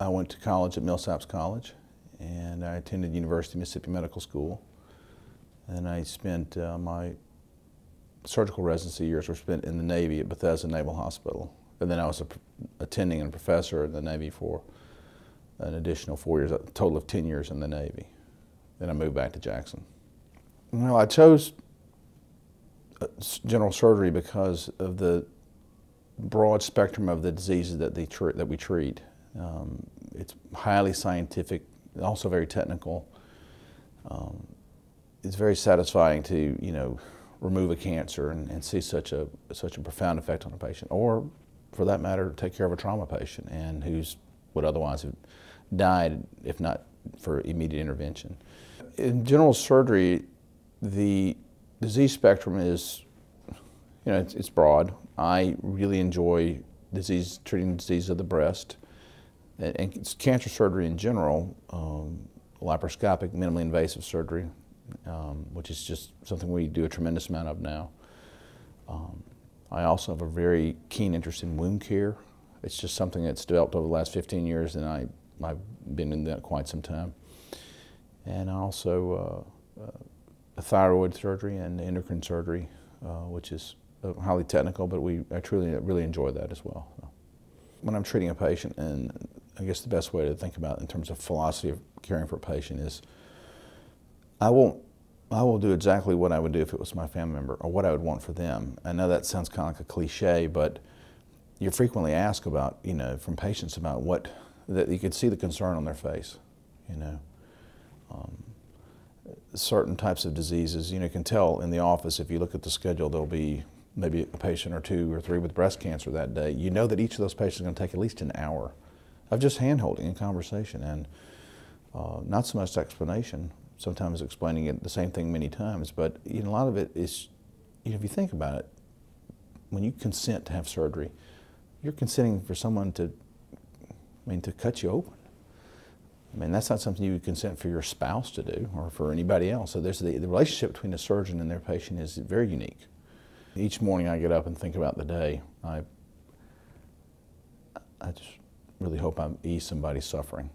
I went to college at Millsaps College, and I attended University of Mississippi Medical School. And I spent my surgical residency years were spent in the Navy at Bethesda Naval Hospital. And then I was attending and a professor in the Navy for an additional 4 years, a total of 10 years in the Navy. Then I moved back to Jackson. Well, I chose general surgery because of the broad spectrum of the diseases that we treat. It's highly scientific, also very technical. It's very satisfying to, remove a cancer and see such a profound effect on a patient, or for that matter, take care of a trauma patient and who's would otherwise have died if not for immediate intervention. In general surgery, the disease spectrum is, it's broad. I really enjoy treating disease of the breast, and it's cancer surgery in general, laparoscopic, minimally invasive surgery, which is just something we do a tremendous amount of now. I also have a very keen interest in wound care. It's just something that's developed over the last 15 years, and I've been in that quite some time. And also thyroid surgery and endocrine surgery, which is highly technical, but I really enjoy that as well. When I'm treating a patient, and I guess the best way to think about it in terms of philosophy of caring for a patient is, I will do exactly what I would do if it was my family member, or what I would want for them. I know that sounds kind of like a cliche, but you're frequently asked about, from patients about that you could see the concern on their face, certain types of diseases, you can tell in the office, if you look at the schedule, there'll be maybe a patient or 2 or 3 with breast cancer that day. You know that each of those patients is going to take at least an hour of just hand-holding and conversation, and not so much explanation, sometimes explaining it the same thing many times, but a lot of it is, if you think about it, when you consent to have surgery, you're consenting for someone to cut you open. That's not something you would consent for your spouse to do or for anybody else. So there's the relationship between the surgeon and their patient is very unique. Each morning I get up and think about the day. I just really hope I ease somebody's suffering.